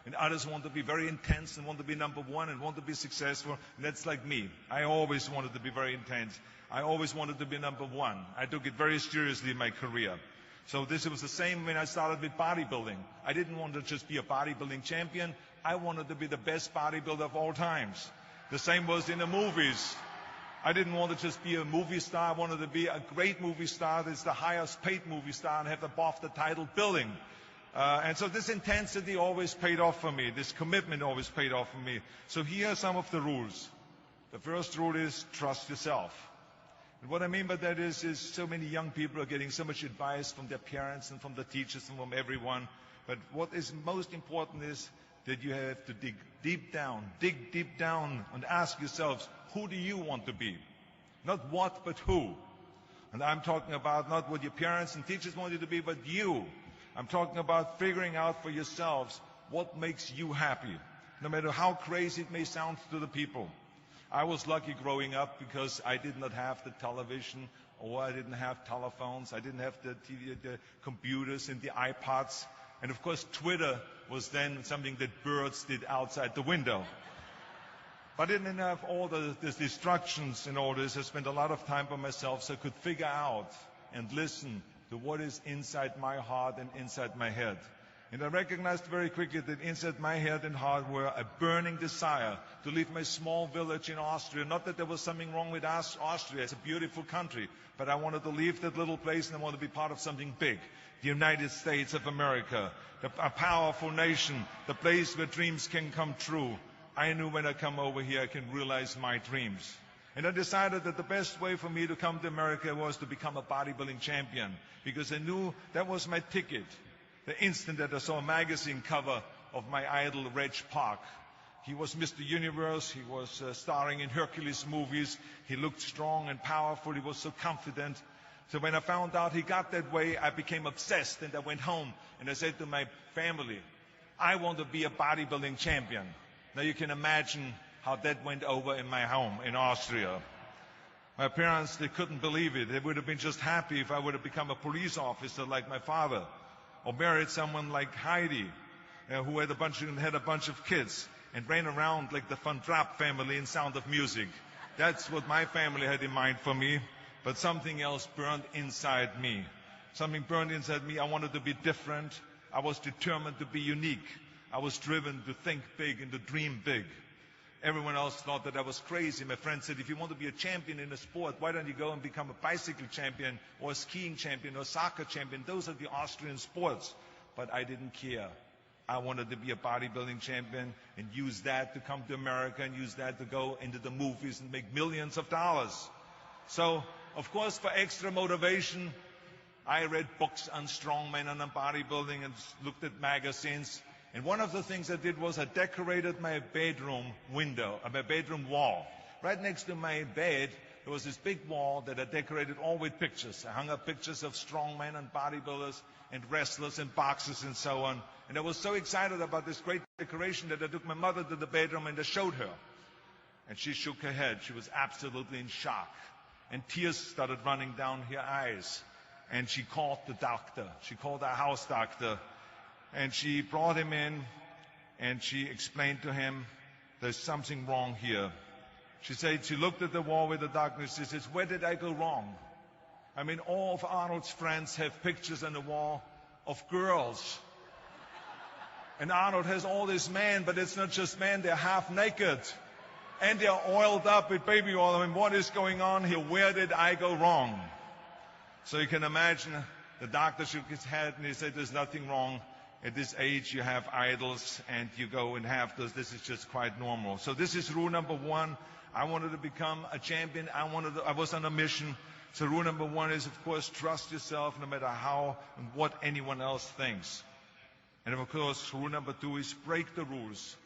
and others want to be very intense and want to be number one and want to be successful. And that's like me. I always wanted to be very intense. I always wanted to be number one. I took it very seriously in my career. So this was the same when I started with bodybuilding. I didn't want to just be a bodybuilding champion. I wanted to be the best bodybuilder of all times. The same was in the movies. I didn't want to just be a movie star. I wanted to be a great movie star that's the highest paid movie star and have above the title billing. And so this intensity always paid off for me. This commitment always paid off for me. So here are some of the rules. The first rule is trust yourself. And what I mean by that is so many young people are getting so much advice from their parents and from the teachers and from everyone. But what is most important is that you have to dig deep down and ask yourselves, who do you want to be? Not what, but who. And I'm talking about not what your parents and teachers want you to be, but you. I'm talking about figuring out for yourselves what makes you happy, no matter how crazy it may sound to the people. I was lucky growing up because I did not have the television, or I didn't have telephones, I didn't have the TV, the computers and the iPods. And of course, Twitter was then something that birds did outside the window. But I didn't have all the distractions and all this. I spent a lot of time by myself so I could figure out and listen to what is inside my heart and inside my head. And I recognized very quickly that inside my head and heart were a burning desire to leave my small village in Austria. Not that there was something wrong with Austria, it's a beautiful country, but I wanted to leave that little place and I wanted to be part of something big. The United States of America, a powerful nation, the place where dreams can come true. I knew when I come over here I can realize my dreams. And I decided that the best way for me to come to America was to become a bodybuilding champion, because I knew that was my ticket. The instant that I saw a magazine cover of my idol, Reg Park. He was Mr. Universe, he was starring in Hercules movies, he looked strong and powerful, he was so confident. So when I found out he got that way, I became obsessed, and I went home and I said to my family, I want to be a bodybuilding champion. Now you can imagine how that went over in my home in Austria. My parents, they couldn't believe it. They would have been just happy if I would have become a police officer like my father, or married someone like Heidi, who had a bunch of kids and ran around like the Van Trapp family in Sound of Music. That's what my family had in mind for me, but something else burned inside me. Something burned inside me. I wanted to be different. I was determined to be unique. I was driven to think big and to dream big. Everyone else thought that I was crazy. My friend said, if you want to be a champion in a sport, why don't you go and become a bicycle champion or a skiing champion or a soccer champion? Those are the Austrian sports. But I didn't care. I wanted to be a bodybuilding champion and use that to come to America and use that to go into the movies and make millions of dollars. So, of course, for extra motivation, I read books on strongmen and on bodybuilding and looked at magazines. And one of the things I did was I decorated my bedroom window, my bedroom wall. Right next to my bed, there was this big wall that I decorated all with pictures. I hung up pictures of strongmen and bodybuilders and wrestlers and boxers and so on. And I was so excited about this great decoration that I took my mother to the bedroom and I showed her. And she shook her head. She was absolutely in shock. And tears started running down her eyes. And she called the doctor. She called our house doctor. And she brought him in, and she explained to him, there's something wrong here. She said, she looked at the wall with the doctor, and she says, where did I go wrong? I mean, all of Arnold's friends have pictures on the wall of girls. And Arnold has all these men, but it's not just men, they're half naked. And they're oiled up with baby oil. I mean, what is going on here? Where did I go wrong? So you can imagine, the doctor shook his head, and he said, there's nothing wrong. At this age, you have idols, and you go and have those. This is just quite normal. So this is rule number one. I wanted to become a champion. I was on a mission. So rule number one is, of course, trust yourself no matter how and what anyone else thinks. And of course, rule number two is break the rules.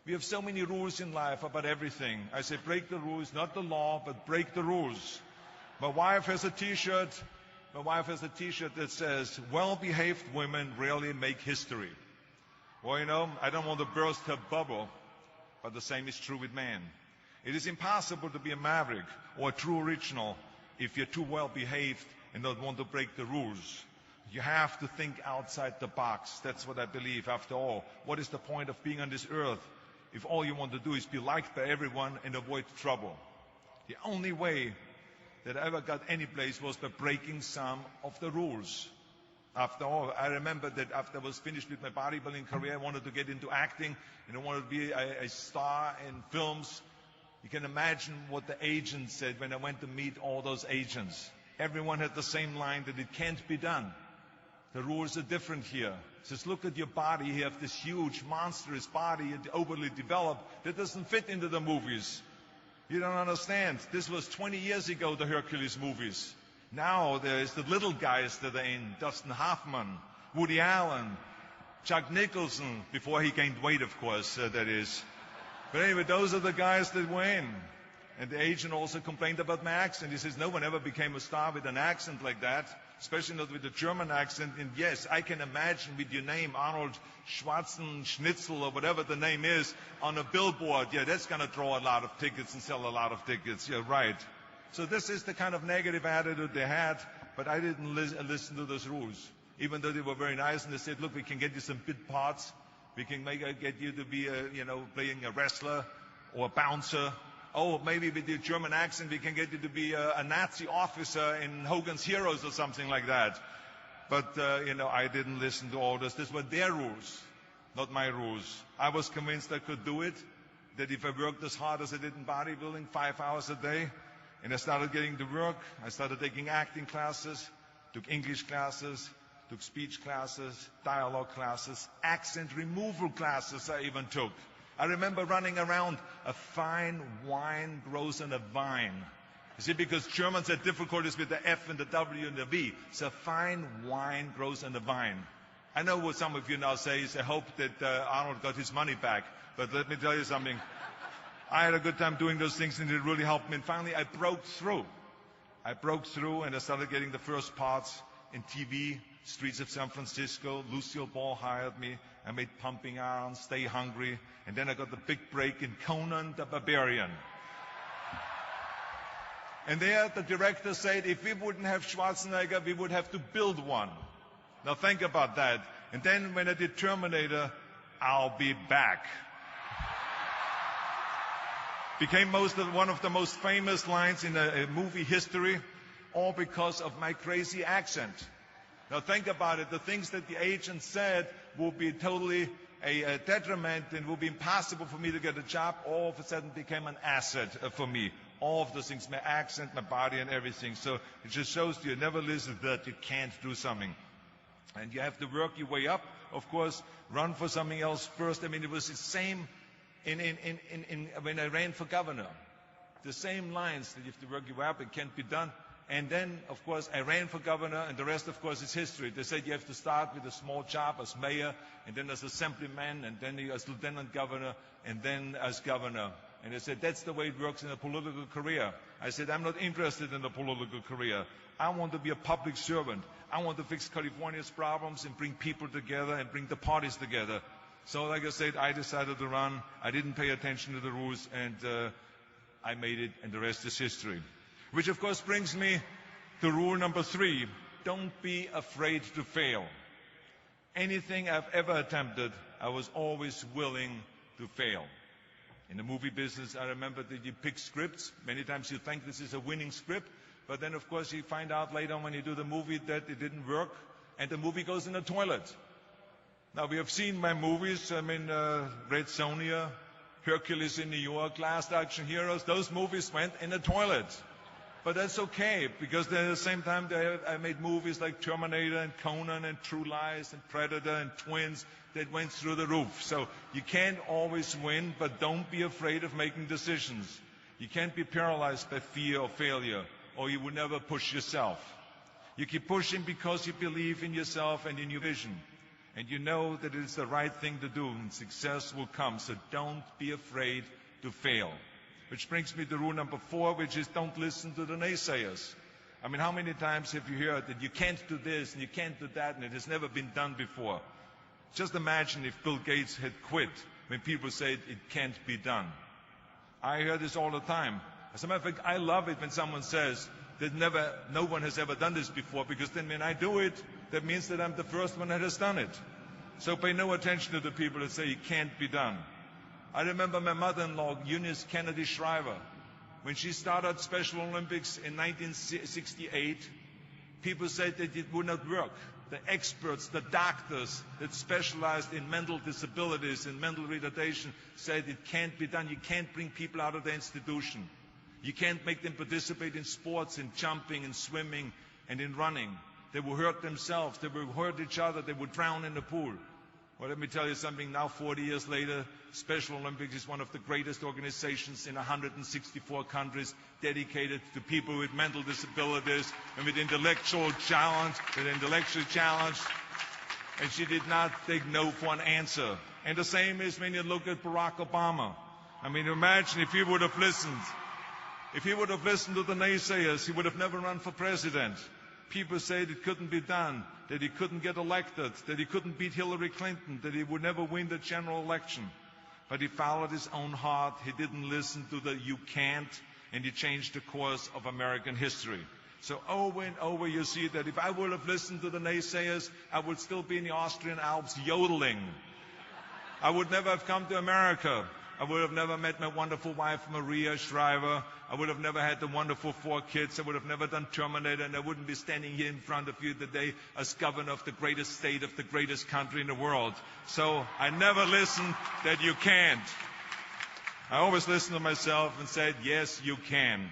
We have so many rules in life about everything. I say break the rules, not the law, but break the rules. My wife has a T-shirt. My wife has a T-shirt that says, well-behaved women rarely make history. Well, you know, I don't want to burst her bubble, but the same is true with men. It is impossible to be a maverick or a true original if you're too well-behaved and don't want to break the rules. You have to think outside the box. That's what I believe. After all, what is the point of being on this earth if all you want to do is be liked by everyone and avoid trouble? The only way that I ever got any place was by breaking some of the rules. After all, I remember that after I was finished with my bodybuilding career, I wanted to get into acting, and I wanted to be a star in films. You can imagine what the agent said when I went to meet all those agents. Everyone had the same line that it can't be done. The rules are different here. Just look at your body. You have this huge, monstrous body, overly developed, that doesn't fit into the movies. You don't understand. This was 20 years ago, the Hercules movies. Now there's the little guys that are in. Dustin Hoffman, Woody Allen, Jack Nicholson, before he gained weight, of course, that is. But anyway, those are the guys that were in. And the agent also complained about my accent. He says, no one ever became a star with an accent like that, especially not with a German accent. And yes, I can imagine with your name, Arnold Schwarzenegger, or whatever the name is, on a billboard. Yeah, that's going to draw a lot of tickets and sell a lot of tickets. Yeah, right. So this is the kind of negative attitude they had, but I didn't listen to those rules. Even though they were very nice, and they said, look, we can get you some bit parts. We can get you to be, playing a wrestler or a bouncer. Oh, maybe with your German accent, we can get you to be a Nazi officer in Hogan's Heroes or something like that. But, I didn't listen to all this. These were their rules, not my rules. I was convinced I could do it, that if I worked as hard as I did in bodybuilding, 5 hours a day, and I started getting to work, I started taking acting classes, took English classes, took speech classes, dialogue classes, accent removal classes I even took. I remember running around, a fine wine grows on a vine. You see, because Germans had difficulties with the F and the W and the V. So fine wine grows on a vine. I know what some of you now say is, I hope that Arnold got his money back. But let me tell you something. I had a good time doing those things, and it really helped me. And finally, I broke through. And I started getting the first parts in TV, Streets of San Francisco. Lucille Ball hired me. I made Pumping Iron, Stay Hungry. And then I got the big break in Conan the Barbarian. And there, the director said, if we wouldn't have Schwarzenegger, we would have to build one. Now think about that. And then when I did Terminator, I'll be back. Became one of the most famous lines in a movie history, all because of my crazy accent. Now think about it. The things that the agent said will be totally a detriment and will be impossible for me to get a job. All of a sudden became an asset for me. All of those things, my accent, my body, and everything. So it just shows you never listen that you can't do something. And you have to work your way up. Of course, run for something else first. I mean, it was the same when I ran for governor. The same lines that you have to work your way up, it can't be done. And then, of course, I ran for governor, and the rest, of course, is history. They said you have to start with a small job as mayor, and then as assemblyman, and then as lieutenant governor, and then as governor. And they said, that's the way it works in a political career. I said, I'm not interested in a political career. I want to be a public servant. I want to fix California's problems and bring people together and bring the parties together. So, like I said, I decided to run. I didn't pay attention to the rules, and I made it, and the rest is history. Which, of course, brings me to rule number 3. Don't be afraid to fail. Anything I've ever attempted, I was always willing to fail. In the movie business, I remember that you pick scripts. Many times you think this is a winning script, but then, of course, you find out later when you do the movie that it didn't work, and the movie goes in the toilet. Now, we have seen my movies. I mean, Red Sonja, Hercules in New York, Last Action Heroes. Those movies went in the toilet. But that's okay, because then at the same time I made movies like Terminator and Conan and True Lies and Predator and Twins that went through the roof. So you can't always win, but don't be afraid of making decisions. You can't be paralyzed by fear or failure, or you will never push yourself. You keep pushing because you believe in yourself and in your vision. And you know that it is the right thing to do, and success will come. So don't be afraid to fail. Which brings me to rule number 4, which is don't listen to the naysayers. I mean, how many times have you heard that you can't do this and you can't do that, and it has never been done before? Just imagine if Bill Gates had quit when people said it can't be done. I hear this all the time. As a matter of fact, I love it when someone says that no one has ever done this before, because then when I do it, that means that I'm the first one that has done it. So pay no attention to the people that say it can't be done. I remember my mother-in-law, Eunice Kennedy Shriver, when she started Special Olympics in 1968, people said that it would not work. The experts, the doctors that specialized in mental disabilities and mental retardation said it can't be done. You can't bring people out of the institution. You can't make them participate in sports, in jumping, in swimming, and in running. They will hurt themselves. They will hurt each other. They will drown in the pool. Well, let me tell you something. Now, 40 years later, Special Olympics is one of the greatest organizations in 164 countries dedicated to people with mental disabilities and with intellectual challenge, And she did not take no for an answer. And the same is when you look at Barack Obama. I mean, imagine if he would have listened. If he would have listened to the naysayers, he would have never run for president. People said it couldn't be done, that he couldn't get elected, that he couldn't beat Hillary Clinton, that he would never win the general election. But he followed his own heart. He didn't listen to the "you can't," and he changed the course of American history. So over and over you see that if I would have listened to the naysayers, I would still be in the Austrian Alps yodeling. I would never have come to America. I would have never met my wonderful wife, Maria Shriver. I would have never had the wonderful 4 kids. I would have never done Terminator, and I wouldn't be standing here in front of you today as governor of the greatest state of the greatest country in the world. So I never listened that you can't. I always listened to myself and said, yes, you can.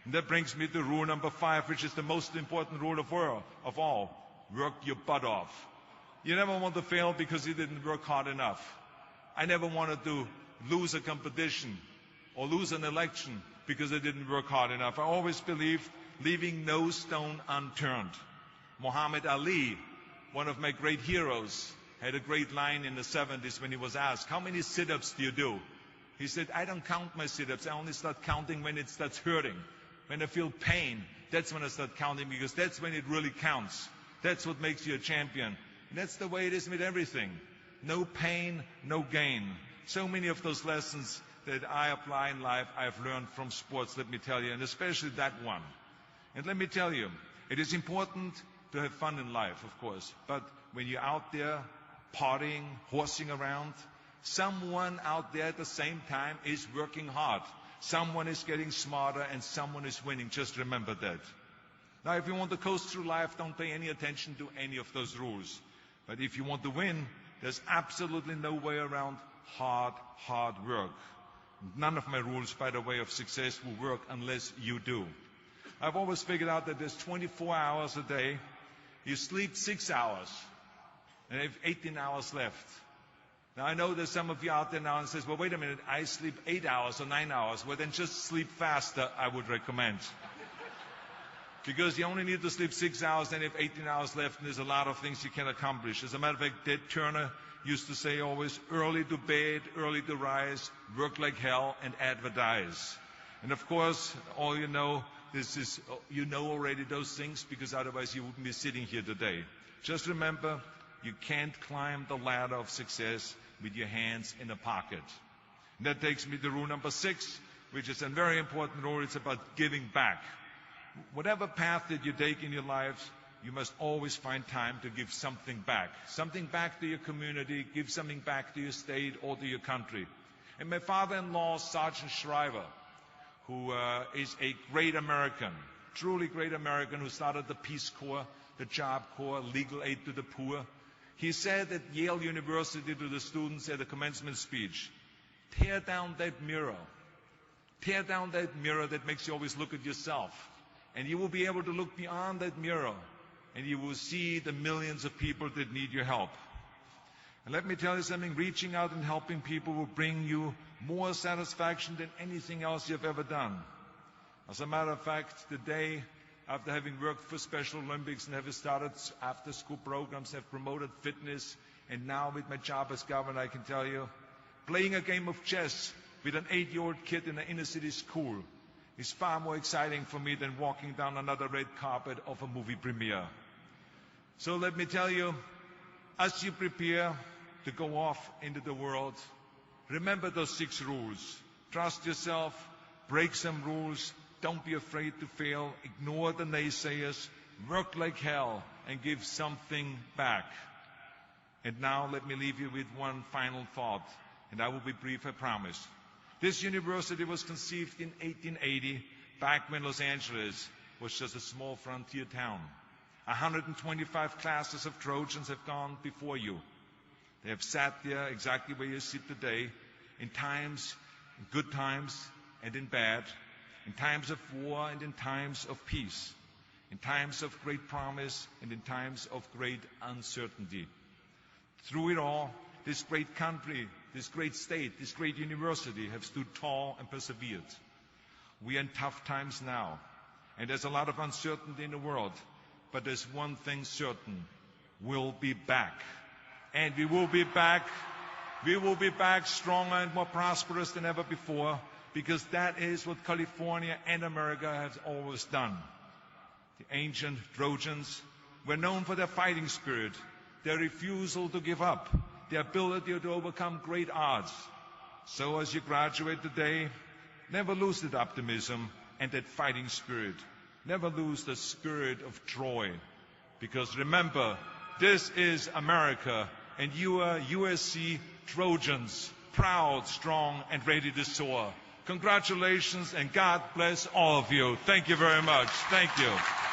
And that brings me to rule number 5, which is the most important rule of all. Work your butt off. You never want to fail because you didn't work hard enough. I never wanted to lose a competition or lose an election because I didn't work hard enough. I always believed leaving no stone unturned. Muhammad Ali, one of my great heroes, had a great line in the 70s when he was asked, how many sit-ups do you do? He said, I don't count my sit-ups. I only start counting when it starts hurting. When I feel pain, that's when I start counting, because that's when it really counts. That's what makes you a champion. And that's the way it is with everything. No pain, no gain. So many of those lessons that I apply in life, I've learned from sports, let me tell you, and especially that one. And let me tell you, it is important to have fun in life, of course, but when you're out there partying, horsing around, someone out there at the same time is working hard. Someone is getting smarter and someone is winning. Just remember that. Now, if you want to coast through life, don't pay any attention to any of those rules. But if you want to win, there's absolutely no way around hard work. None of my rules, by the way, of success will work unless you do. I've always figured out that there's 24 hours a day. You sleep 6 hours, and you have 18 hours left. Now, I know there's some of you out there now and says, well, wait a minute, I sleep 8 hours or 9 hours. Well, then just sleep faster, I would recommend. Because you only need to sleep 6 hours, then you have 18 hours left, and there's a lot of things you can accomplish. As a matter of fact, Ted Turner used to say always, early to bed, early to rise, work like hell, and advertise. And of course, all you know, you know already those things, because otherwise you wouldn't be sitting here today. Just remember, you can't climb the ladder of success with your hands in a pocket. And that takes me to rule number 6, which is a very important rule. It's about giving back. Whatever path that you take in your lives, you must always find time to give something back. Something back to your community, give something back to your state or to your country. And my father-in-law, Sergeant Shriver, who is a great American, truly great American, who started the Peace Corps, the Job Corps, legal aid to the poor. He said at Yale University to the students at the commencement speech, tear down that mirror. Tear down that mirror that makes you always look at yourself. And you will be able to look beyond that mirror, and you will see the millions of people that need your help. And let me tell you something, reaching out and helping people will bring you more satisfaction than anything else you've ever done. As a matter of fact, today, after having worked for Special Olympics and having started after-school programs, have promoted fitness, and now with my job as governor, I can tell you, playing a game of chess with an 8-year-old kid in an inner-city school is far more exciting for me than walking down another red carpet of a movie premiere. So let me tell you, as you prepare to go off into the world, remember those 6 rules. Trust yourself, break some rules, don't be afraid to fail, ignore the naysayers, work like hell, and give something back. And now let me leave you with one final thought, and I will be brief, I promise. This university was conceived in 1880, back when Los Angeles was just a small frontier town. 125 classes of Trojans have gone before you. They have sat there exactly where you sit today, in times, in good times and in bad, in times of war and in times of peace, in times of great promise and in times of great uncertainty. Through it all, this great country, this great state, this great university have stood tall and persevered. We are in tough times now, and there's a lot of uncertainty in the world, but there's one thing certain: we'll be back. And we will be back. We will be back stronger and more prosperous than ever before, because that is what California and America has always done. The ancient Trojans were known for their fighting spirit, their refusal to give up, their ability to overcome great odds. So as you graduate today, never lose that optimism and that fighting spirit. Never lose the spirit of Troy. Because remember, this is America, and you are USC Trojans, proud, strong, and ready to soar. Congratulations, and God bless all of you. Thank you very much. Thank you.